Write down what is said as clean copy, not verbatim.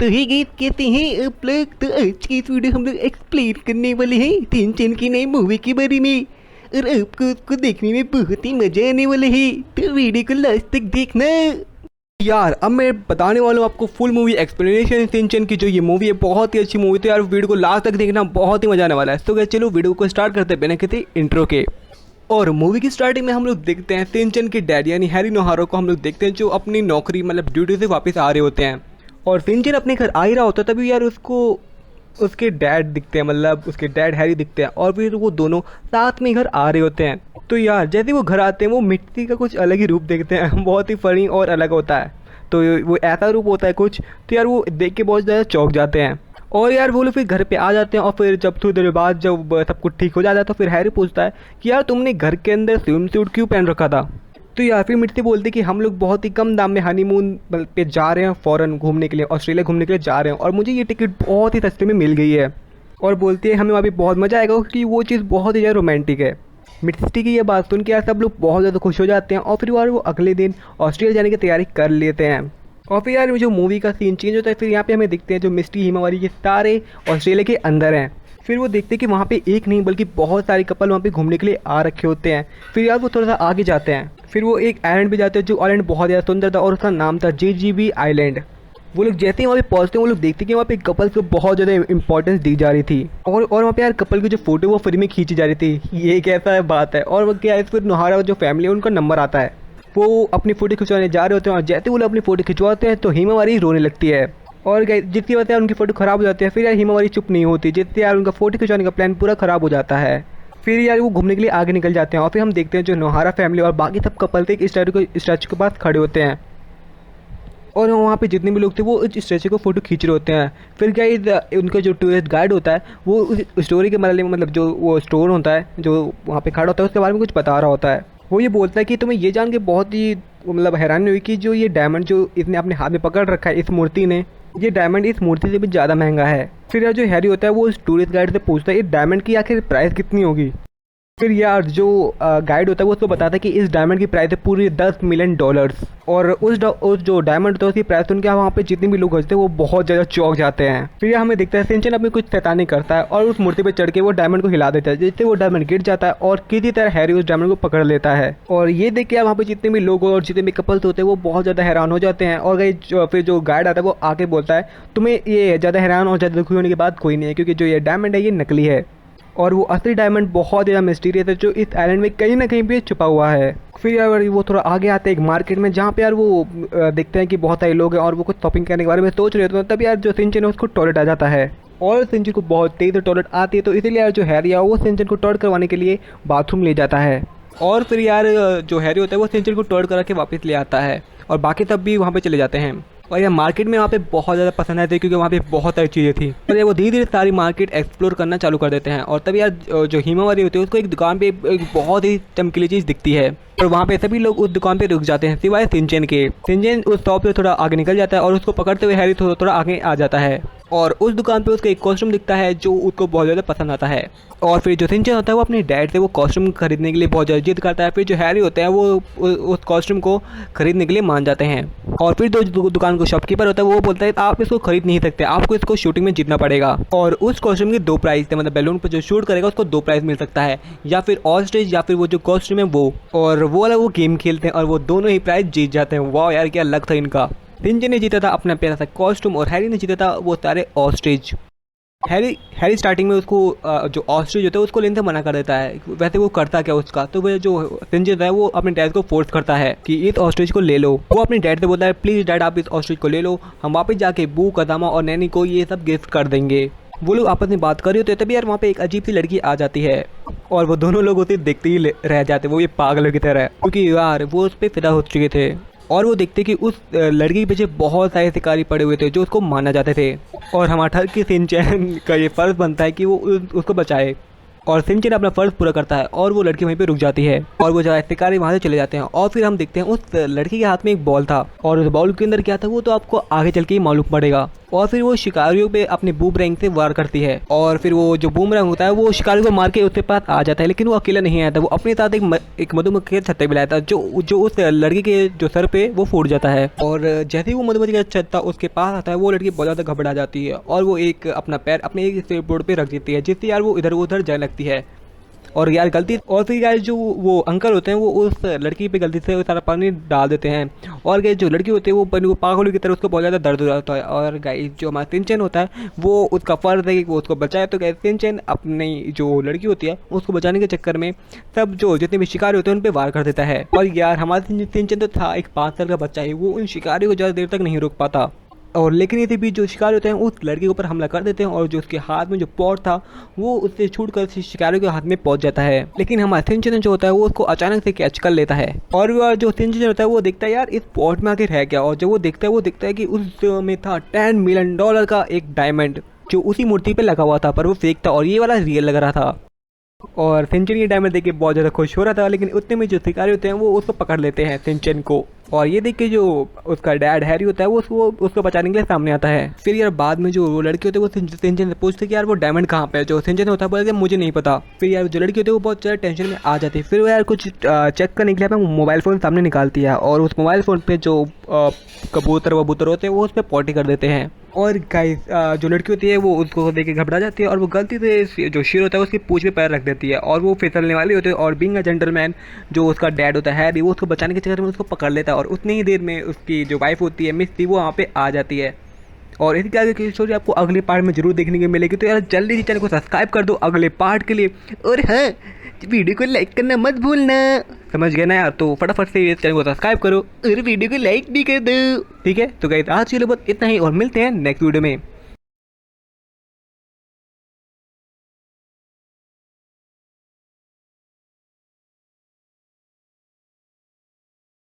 तो ही गीत कहते हैं आप लोग। तो आज की इस वीडियो हम लोग एक्सप्लेन करने वाले हैं सिंचन की नई मूवी के बारे में, और आपको उसको देखने में बहुत ही मजा आने वाला है। तो वीडियो को लास्ट तक देखना। यार अब मैं बताने वाला हूँ आपको फुल मूवी एक्सप्लेनेशन सिंचन की। जो ये मूवी है बहुत ही अच्छी मूवी, तो यार वीडियो को लास्ट तक देखना, बहुत ही मजा आने वाला है। तो गाइस चलो वीडियो को स्टार्ट करते हैं बिना किसी इंट्रो के। और मूवी की स्टार्टिंग में हम लोग देखते हैं सिंचन के डैड यानी हैरी नोहारो को हम लोग देखते हैं, जो अपनी नौकरी मतलब ड्यूटी से वापस आ रहे होते हैं। और सिंचन अपने घर आ ही रहा होता है, तभी यार उसको उसके डैड दिखते हैं, मतलब उसके डैड हैरी दिखते हैं, और फिर वो दोनों साथ में घर आ रहे होते हैं। तो यार जैसे वो घर आते हैं वो मिट्टी का कुछ अलग ही रूप देखते हैं बहुत ही फनी और अलग होता है। तो वो ऐसा रूप होता है कुछ, तो यार वो देख के बहुत ज़्यादा चौंक जाते हैं। और यार वो लोग फिर घर पे आ जाते हैं, और फिर जब थोड़ी देर बाद जब सब कुछ ठीक हो जाता है तो फिर हैरी पूछता है कि यार तुमने घर के अंदर स्विम सूट क्यों पहन रखा था। तो यार फिर मिट्टी बोलती कि हम लोग बहुत ही कम दाम में हनीमून पे जा रहे हैं, फॉरेन घूमने के लिए, ऑस्ट्रेलिया घूमने के लिए जा रहे हैं, और मुझे ये टिकट बहुत ही सस्ते में मिल गई है। और बोलती है हमें वहाँ पे बहुत मज़ा आएगा, क्योंकि वो चीज़ बहुत ही ज़्यादा रोमांटिक है। मिट्टी की ये बात सुन के यार सब लोग बहुत ज़्यादा खुश हो जाते हैं, और फिर यार वो अगले दिन ऑस्ट्रेलिया जाने की तैयारी कर लेते हैं। और फिर यार जो मूवी का सीन चेंज होता है, फिर यहाँ पे हमें दिखते हैं जो मिस्टी हिमावरी ये सारे ऑस्ट्रेलिया के अंदर हैं। फिर वो देखते हैं कि वहाँ पे एक नहीं बल्कि बहुत सारे कपल वहाँ पे घूमने के लिए आ रखे होते हैं। फिर यार वो थोड़ा सा आगे जाते हैं, फिर वो एक आइलैंड पे जाते हैं, जो आइलैंड बहुत ज़्यादा सुंदर था और उसका नाम था JGB आइलैंड। वो लोग जैसे ही वहाँ पे पहुँचते हैं, वो लोग देखते हैं कि वहाँ पे कपल्स को बहुत ज़्यादा इंपॉर्टेंस दी जा रही थी, और वहाँ पे यार कपल की जो फोटो वो फ्री में खींची जा रही थी। ये कैसा बात है। और वो क्या है, फिर नोहारा जो फैमिली है उनका नंबर आता है, वो अपनी फ़ोटो खिंचवाने जा रहे होते हैं, और जैसे वो लोग अपनी फ़ोटो खिंचवाते हैं तो हिमावरी रोने लगती है, और जिसकी वजह से उनकी फ़ोटो ख़राब हो जाती है। फिर यार हिमावरी चुप नहीं होती, जिससे यार उनका फ़ोटो खिंचवाने का प्लान पूरा ख़राब हो जाता है। फिर यार वो घूमने के लिए आगे निकल जाते हैं, और फिर हम देखते हैं जो नोहारा फैमिली और बाकी सब कपल थे एक स्टैचू के पास खड़े होते हैं, और वहाँ पे जितने भी लोग थे वो इस स्टैचू को फ़ोटो खींच रहे होते हैं। फिर क्या उनका जो टूरिस्ट गाइड होता है वो उस स्टोरी के बारे में, मतलब जो वो स्टोर होता है जो वहाँ पे खड़ा होता है उसके बारे में कुछ बता रहा होता है। वो ये बोलता है कि तुम्हें ये जान के बहुत ही मतलब हैरानी हुई कि जो ये डायमंड जो इसने अपने हाथ में पकड़ रखा है इस मूर्ति ने, ये डायमंड इस मूर्ति से भी ज़्यादा महंगा है। फिर यार जो हैरी होता है वो उस टूरिस्ट गाइड से पूछता है इस डायमंड की आखिर प्राइस कितनी होगी। फिर यार जो गाइड होता है वो उसको बताता है कि इस डायमंड की प्राइस है पूरी $10 मिलियन। और उस जो डायमंड होता है उसकी प्राइस सुन के वहाँ पे जितने भी लोग होते हैं वो बहुत ज़्यादा चौंक जाते हैं। फिर हमें दिखता है सिंचन अपनी कुछ शैतानी करता है और उस मूर्ति पे चढ़ के वो डायमंड को हिला देता है, जिससे वो डायमंड गिर जाता है, और किसी तरह हैरी उस डायमंड को पकड़ लेता है। और ये देख के यार वहाँ पे जितने भी लोग और जितने भी कपल्स होते हैं वो बहुत ज़्यादा हैरान हो जाते हैं। और फिर जो गाइड आता है वो आके बोलता है तुम्हें ये ज़्यादा हैरान और ज़्यादा दुखी होने की बात कोई नहीं है, क्योंकि जो ये डायमंड है ये नकली है, और वो असली डायमंड बहुत ज़्यादा मिस्टीरियस है जो इस आइलैंड में कहीं ना कहीं पे छुपा हुआ है। फिर यार वो थोड़ा आगे आते हैं एक मार्केट में, जहाँ पे यार वो देखते हैं कि बहुत सारे लोग हैं और वो कुछ शॉपिंग करने के बारे में सोच रहे होते हैं। तब यार जो सिंचन है उसको टॉयलेट आ जाता है, और सिंचन को बहुत तेज़ से टॉयलेट आती है, तो इसीलिए यार जो हैरी है वो सिंचन को टॉयलेट करवाने के लिए बाथरूम ले जाता है। और फिर यार जो हैरी होता है वो सिंचन को टॉयलेट करा के वापस ले आता है, और बाकी सब भी वहाँ पर चले जाते हैं। और यह मार्केट में वहाँ पे बहुत ज़्यादा पसंद आती है, क्योंकि वहाँ पे बहुत सारी चीज़ें थी, और वो धीरे धीरे सारी मार्केट एक्सप्लोर करना चालू कर देते हैं। और तभी यार जो हिमावरी होती है उसको एक दुकान पे एक बहुत ही चमकीली चीज़ दिखती है, और वहाँ पे सभी लोग उस दुकान पे रुक जाते हैं सिवाय सिंचन के। सिंचन उस शॉप पे थोड़ा आगे निकल जाता है, और उसको पकड़ते हुए हैरी थोड़ा आगे आ जाता है, और उस दुकान पे उसका एक कॉस्ट्यूम दिखता है जो उसको बहुत ज़्यादा पसंद आता है। और फिर जो सिंचन होता है वो अपने डैड से वो कॉस्ट्यूम खरीदने के लिए बहुत ज़्यादा जिद करता है। फिर जो हैरी होता है वो उस कॉस्ट्यूम को खरीदने के लिए मान जाते हैं। और फिर जो दुकान को शॉपकीपर होता है वो बोलता है आप इसको खरीद नहीं सकते, आपको इसको शूटिंग में जीतना पड़ेगा। और उस कॉस्ट्यूम के 2 प्राइस थे, मतलब बैलून पर जो शूट करेगा उसको 2 प्राइस मिल सकता है, या फिर ऑस्ट्रिच या फिर वो जो कॉस्ट्यूम है वो। और वो वाला वो गेम खेलते हैं और वो दोनों ही प्राइस जीत जाते हैं। वाह यार क्या लक था इनका। सिंचन ने जीता था अपना प्यारा सा कॉस्ट्यूम, और हैरी ने जीता था वो सारे ऑस्ट्रिच। हैरी स्टार्टिंग में उसको जो ऑस्ट्रिच होता है उसको लेने से मना कर देता है। वैसे वो करता क्या उसका, तो वह जो सिंचन है वो अपने डैड को फोर्स करता है कि इस ऑस्ट्रिच को ले लो। वो अपने डैड से बोलता है प्लीज़ डैड आप इस ऑस्ट्रिच को ले लो, हम वापस जाके बू कदामा और नैनी को ये सब गिफ्ट कर देंगे। वो लोग आपस में बात कर रहे होते हैं, तभी यार वहाँ पे एक अजीब सी लड़की आ जाती है, और वो दोनों लोग उसे देखते ही रह जाते, वो ये पागलों की तरह, क्योंकि यार वो उस पर फिदा हो चुके थे। और वो देखते कि उस लड़की के पीछे बहुत सारे शिकारी पड़े हुए थे जो उसको माना जाते थे, और हमारा की सिंचन का ये फ़र्ज़ बनता है कि वो उसको बचाए। और सिंचन अपना फ़र्ज़ पूरा करता है, और वो लड़की वहीं पे रुक जाती है, और वो जो शिकारी वहाँ से चले जाते हैं। और फिर हम देखते हैं उस लड़की के हाथ में एक बॉल था, और उस बॉल के अंदर क्या था वो तो आपको आगे चल के ही मालूम पड़ेगा। और फिर वो शिकारियों पे अपने बूमरैंग से वार करती है और फिर वो जो बूमरैंग होता है वो शिकारियों को मार के उसके पास आ जाता है। लेकिन वो अकेला नहीं आया था, वो अपने साथ एक मधुमक्खी के छत्ते भी लाया था जो उस लड़की के जो सर पे वो फूट जाता है। और जैसे ही वो मधुमक्खी का छत्ता उसके पास आता है वो लड़की बहुत ज़्यादा घबरा जाती है और वो एक अपना पैर अपने एक स्केटबोर्ड पे रख देती है, जिससे यार वो इधर उधर जाने लगती है। और यार गलती और फिर यार जो वो अंकल होते हैं वो उस लड़की पे गलती से वो सारा पानी डाल देते हैं और गाइस जो लड़की होती है वो पागलों की तरह उसको बहुत ज़्यादा दर्द हो जाता है। और गाइस जो हमारा शिनचैन होता है वो उसका फ़र्ज है कि वो उसको बचाए। तो गाइस शिनचैन अपनी जो लड़की होती है उसको बचाने के चक्कर में सब जो जितने भी शिकारी होते हैं उन पर वार कर देता है। और यार हमारा शिनचैन तो था एक 5 साल का बच्चा ही, वो उन शिकारियों को ज़्यादा देर तक नहीं रोक पाता। और लेकिन इसी बीच जो शिकारी होते हैं उस लड़के के ऊपर हमला कर देते हैं और जो उसके हाथ में जो पॉट था वो उससे छूट कर शिकारियों के हाथ में पहुंच जाता है। लेकिन हमारा शिनचैन जो होता है वो उसको अचानक से कैच कर लेता है। और वो जो शिनचैन होता है वो देखता है यार इस पॉट में आखिर है क्या। और जब वो देखता है कि उस में था $10 मिलियन का एक डायमंड जो उसी मूर्ति पे लगा हुआ था, पर वो फेक था और ये वाला रियल लग रहा था। और शिनचैन ये डायमंड देख के बहुत ज़्यादा खुश हो रहा था। लेकिन उतने में जो शिकारी होते हैं वो उसको पकड़ लेते हैं शिनचैन को। और ये देख के जो उसका डैड हैरी होता है वो उसको बचाने के लिए सामने आता है। फिर यार बाद में जो वो लड़के होते हैं वो शिनचैन से पूछते कि यार वो डायमंड कहाँ पे है। जो शिनचैन होता है बोलते मुझे नहीं पता। फिर यार जो लड़की होती है वो बहुत ज़्यादा टेंशन में आ जाती है। फिर वो यार कुछ चेक करने के लिए मोबाइल फ़ोन सामने निकालती है और उस मोबाइल फ़ोन पर जो कबूतर होते हैं वो उस पर पॉटी कर देते हैं। और गाइस जो लड़की होती है वो उसको देख के घबरा जाती है और वो गलती से जो शेर होता है उसकी पूंछ पे पैर रख देती है और वो फिसलने वाली होती है। और बीइंग अ जेंटलमैन जो उसका डैड होता है हैरी वो उसको बचाने के चक्कर में उसको पकड़ लेता है और उतनी ही देर में उसकी जो वाइफ होती है मिस थी वो वहाँ पे आ जाती है। और इसके आगे की स्टोरी आपको अगले पार्ट में जरूर देखने को मिलेगी। तो यार जल्दी से चैनल को सब्सक्राइब कर दो अगले पार्ट के लिए। और हाँ, वीडियो को लाइक करना मत भूलना, समझ गए ना यार। तो फटाफट से चैनल को सब्सक्राइब करो और वीडियो को लाइक भी कर दो, ठीक है। तो गाइस आज के लिए बस इतना ही और मिलते हैं नेक्स्ट वीडियो में।